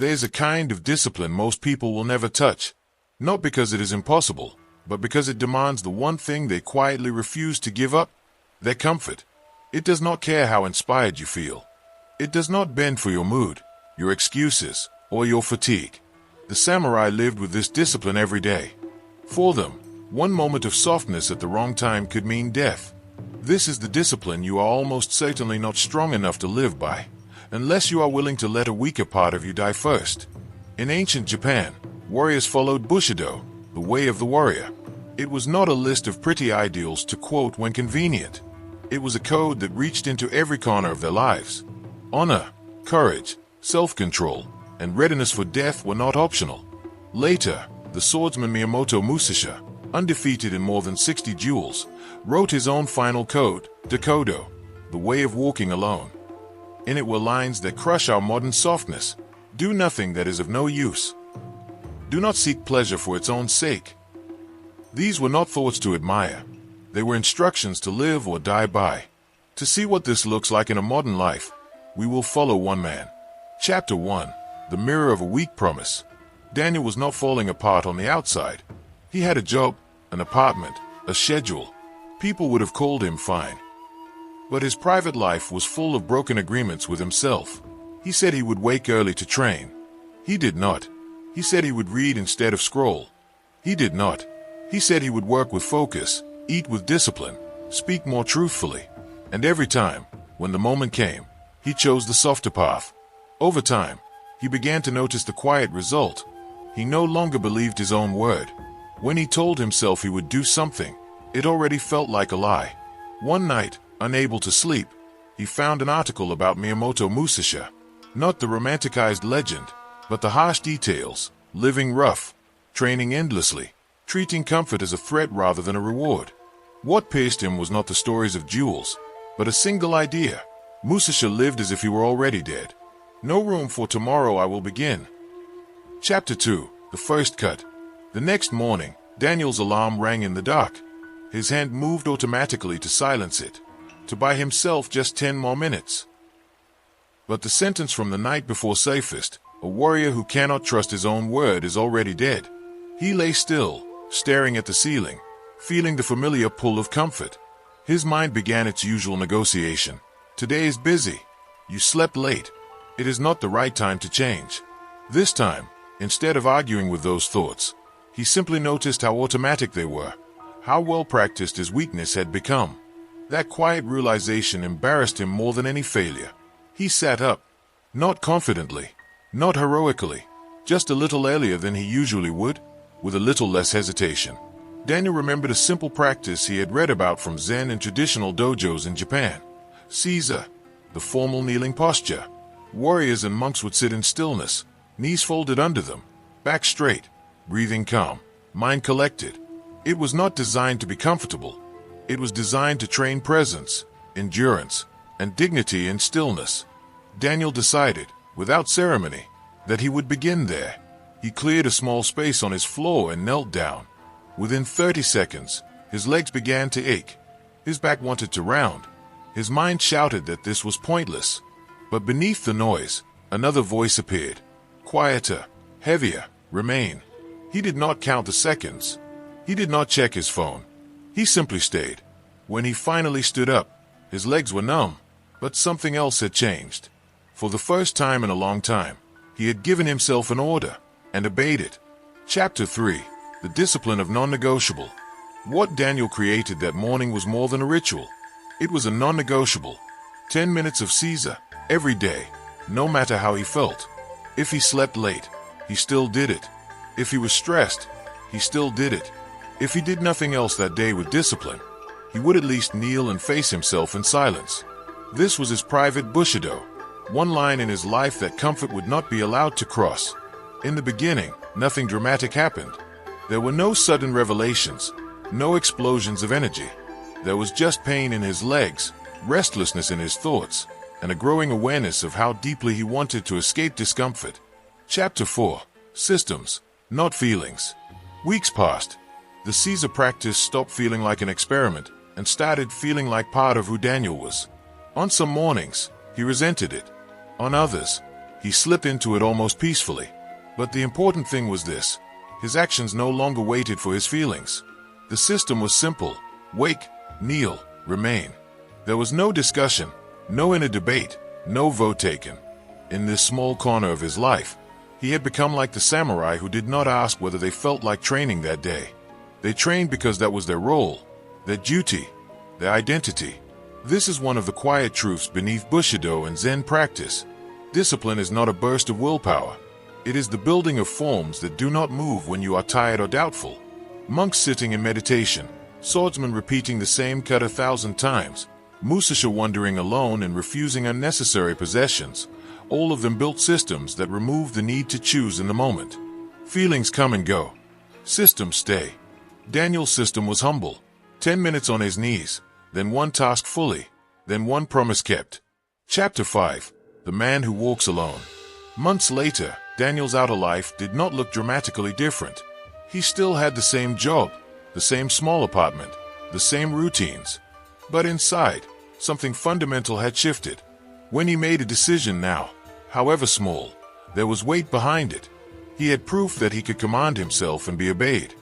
There's a kind of discipline most people will never touch, not because it is impossible, but because it demands the one thing they quietly refuse to give up, their comfort. It does not care how inspired you feel. It does not bend for your mood, your excuses, or your fatigue. The samurai lived with this discipline every day. For them, one moment of softness at the wrong time could mean death. This is the discipline you are almost certainly not strong enough to live by, unless you are willing to let a weaker part of you die first. In ancient Japan, warriors followed Bushido, the way of the warrior. It was not a list of pretty ideals to quote when convenient. It was a code that reached into every corner of their lives. Honor, courage, self-control, and readiness for death were not optional. Later, the swordsman Miyamoto Musashi, undefeated in more than 60 duels, wrote his own final code, Dakodo, the way of walking alone. In it were lines that crush our modern softness. Do nothing that is of no use. Do not seek pleasure for its own sake. These were not thoughts to admire. They were instructions to live or die by. To see what this looks like in a modern life, we will follow one man. Chapter 1. The Mirror of a Weak Promise. Daniel was not falling apart on the outside. He had a job, an apartment, a schedule. People would have called him fine. But his private life was full of broken agreements with himself. He said he would wake early to train. He did not. He said he would read instead of scroll. He did not. He said he would work with focus, eat with discipline, speak more truthfully. And every time, when the moment came, he chose the softer path. Over time, he began to notice the quiet result. He no longer believed his own word. When he told himself he would do something, it already felt like a lie. One night, unable to sleep, he found an article about Miyamoto Musashi. Not the romanticized legend, but the harsh details, living rough, training endlessly, treating comfort as a threat rather than a reward. What pierced him was not the stories of duels, but a single idea. Musashi lived as if he were already dead. No room for tomorrow I will begin. Chapter 2. The First Cut. The next morning, Daniel's alarm rang in the dark. His hand moved automatically to silence it. To buy himself just 10 more minutes. But the sentence from the night before safest, a warrior who cannot trust his own word is already dead. He lay still, staring at the ceiling, feeling the familiar pull of comfort. His mind began its usual negotiation. Today is busy. You slept late. It is not the right time to change. This time, instead of arguing with those thoughts, he simply noticed how automatic they were, how well practiced his weakness had become. That quiet realization embarrassed him more than any failure. He sat up, not confidently, not heroically, just a little earlier than he usually would, with a little less hesitation. Daniel remembered a simple practice he had read about from Zen and traditional dojos in Japan. Seiza, the formal kneeling posture. Warriors and monks would sit in stillness, knees folded under them, back straight, breathing calm, mind collected. It was not designed to be comfortable. It was designed to train presence, endurance, and dignity in stillness. Daniel decided, without ceremony, that he would begin there. He cleared a small space on his floor and knelt down. Within 30 seconds, his legs began to ache. His back wanted to round. His mind shouted that this was pointless. But beneath the noise, another voice appeared. Quieter, heavier, remain. He did not count the seconds. He did not check his phone. He simply stayed. When he finally stood up, his legs were numb, but something else had changed. For the first time in a long time, he had given himself an order and obeyed it. Chapter 3. The Discipline of Non-Negotiable. What Daniel created that morning was more than a ritual. It was a non-negotiable. 10 minutes of Seiza, every day, no matter how he felt. If he slept late, he still did it. If he was stressed, he still did it. If he did nothing else that day with discipline, he would at least kneel and face himself in silence. This was his private Bushido, one line in his life that comfort would not be allowed to cross. In the beginning, nothing dramatic happened. There were no sudden revelations, no explosions of energy. There was just pain in his legs, restlessness in his thoughts, and a growing awareness of how deeply he wanted to escape discomfort. Chapter 4. Systems, not feelings. Weeks passed. The Seiza practice stopped feeling like an experiment and started feeling like part of who Daniel was. On some mornings, he resented it. On others, He slipped into it almost peacefully. But the important thing was this. His actions no longer waited for his feelings. The system was simple. Wake, kneel, remain. There was no discussion, no inner debate, no vote taken. In this small corner of his life, he had become like the samurai who did not ask whether they felt like training that day. They trained because that was their role, their duty, their identity. This is one of the quiet truths beneath Bushido and Zen practice. Discipline is not a burst of willpower. It is the building of forms that do not move when you are tired or doubtful. Monks sitting in meditation, swordsmen repeating the same cut 1,000 times, Musashi wandering alone and refusing unnecessary possessions. All of them built systems that remove the need to choose in the moment. Feelings come and go. Systems stay. Daniel's system was humble. 10 minutes on his knees, then one task fully, then one promise kept. Chapter 5. The Man Who Walks Alone. Months later, Daniel's outer life did not look dramatically different. He still had the same job, the same small apartment, the same routines. But inside, something fundamental had shifted. When he made a decision now, however small, there was weight behind it. He had proof that he could command himself and be obeyed.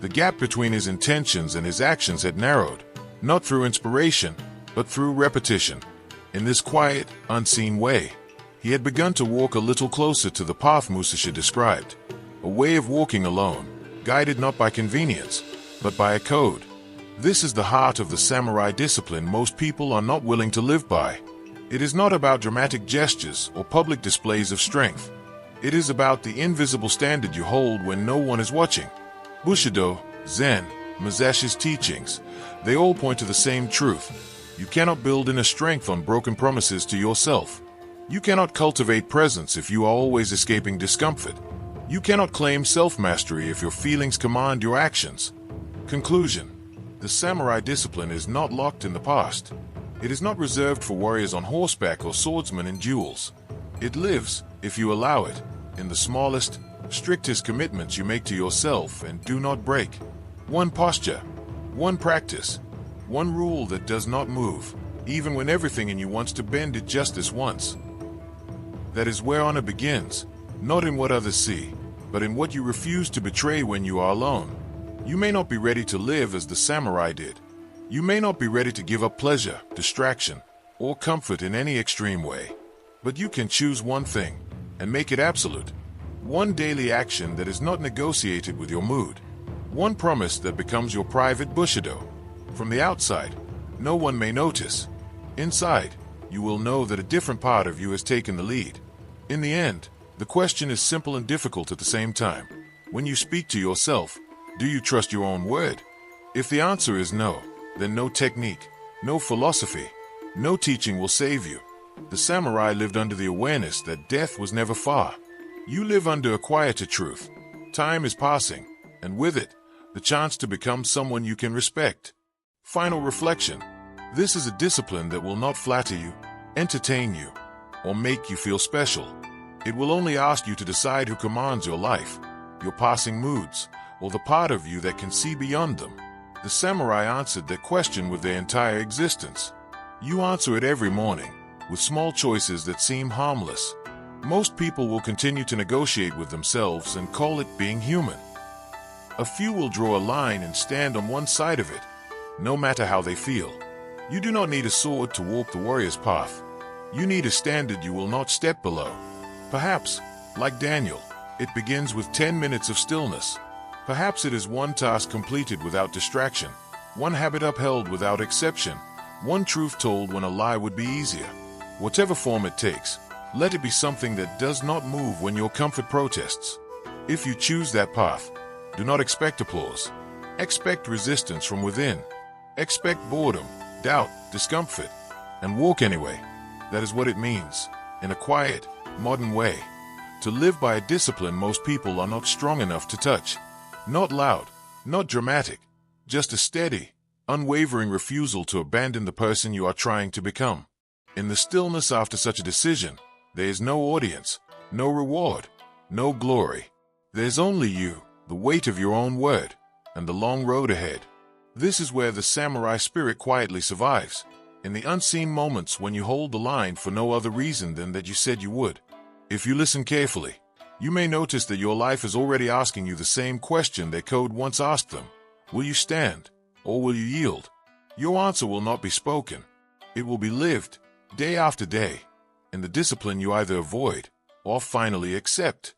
The gap between his intentions and his actions had narrowed, not through inspiration, but through repetition. In this quiet, unseen way, he had begun to walk a little closer to the path Musashi described. A way of walking alone, guided not by convenience, but by a code. This is the heart of the samurai discipline most people are not willing to live by. It is not about dramatic gestures or public displays of strength. It is about the invisible standard you hold when no one is watching. Bushido, Zen, Musashi's teachings, they all point to the same truth. You cannot build inner strength on broken promises to yourself. You cannot cultivate presence if you are always escaping discomfort. You cannot claim self-mastery if your feelings command your actions. Conclusion. The samurai discipline is not locked in the past. It is not reserved for warriors on horseback or swordsmen in duels. It lives, if you allow it, in the smallest, strictest commitments you make to yourself and do not break. One posture, one practice, one rule that does not move, even when everything in you wants to bend it just this once. That is where honor begins, not in what others see, but in what you refuse to betray when you are alone. You may not be ready to live as the samurai did. You may not be ready to give up pleasure, distraction, or comfort in any extreme way. But you can choose one thing, and make it absolute. One daily action that is not negotiated with your mood. One promise that becomes your private Bushido. From the outside, no one may notice. Inside, you will know that a different part of you has taken the lead. In the end, the question is simple and difficult at the same time. When you speak to yourself, do you trust your own word? If the answer is no, then no technique, no philosophy, no teaching will save you. The samurai lived under the awareness that death was never far. You live under a quieter truth. Time is passing, and with it, the chance to become someone you can respect. Final reflection. This is a discipline that will not flatter you, entertain you, or make you feel special. It will only ask you to decide who commands your life, your passing moods, or the part of you that can see beyond them. The samurai answered that question with their entire existence. You answer it every morning, with small choices that seem harmless. Most people will continue to negotiate with themselves and call it being human. A few will draw a line and stand on one side of it, no matter how they feel. You do not need a sword to walk the warrior's path. You need a standard you will not step below. Perhaps, like Daniel, it begins with 10 minutes of stillness. Perhaps it is one task completed without distraction, one habit upheld without exception, one truth told when a lie would be easier. Whatever form it takes, let it be something that does not move when your comfort protests. If you choose that path, do not expect applause. Expect resistance from within. Expect boredom, doubt, discomfort, and walk anyway. That is what it means, in a quiet, modern way, to live by a discipline most people are not strong enough to touch. Not loud, not dramatic, just a steady, unwavering refusal to abandon the person you are trying to become. In the stillness after such a decision, there is no audience, no reward, no glory. There's only you, the weight of your own word, and the long road ahead. This is where the samurai spirit quietly survives, in the unseen moments when you hold the line for no other reason than that you said you would. If you listen carefully, you may notice that your life is already asking you the same question that code once asked them. Will you stand, or will you yield? Your answer will not be spoken. It will be lived, day after day, in the discipline you either avoid or finally accept.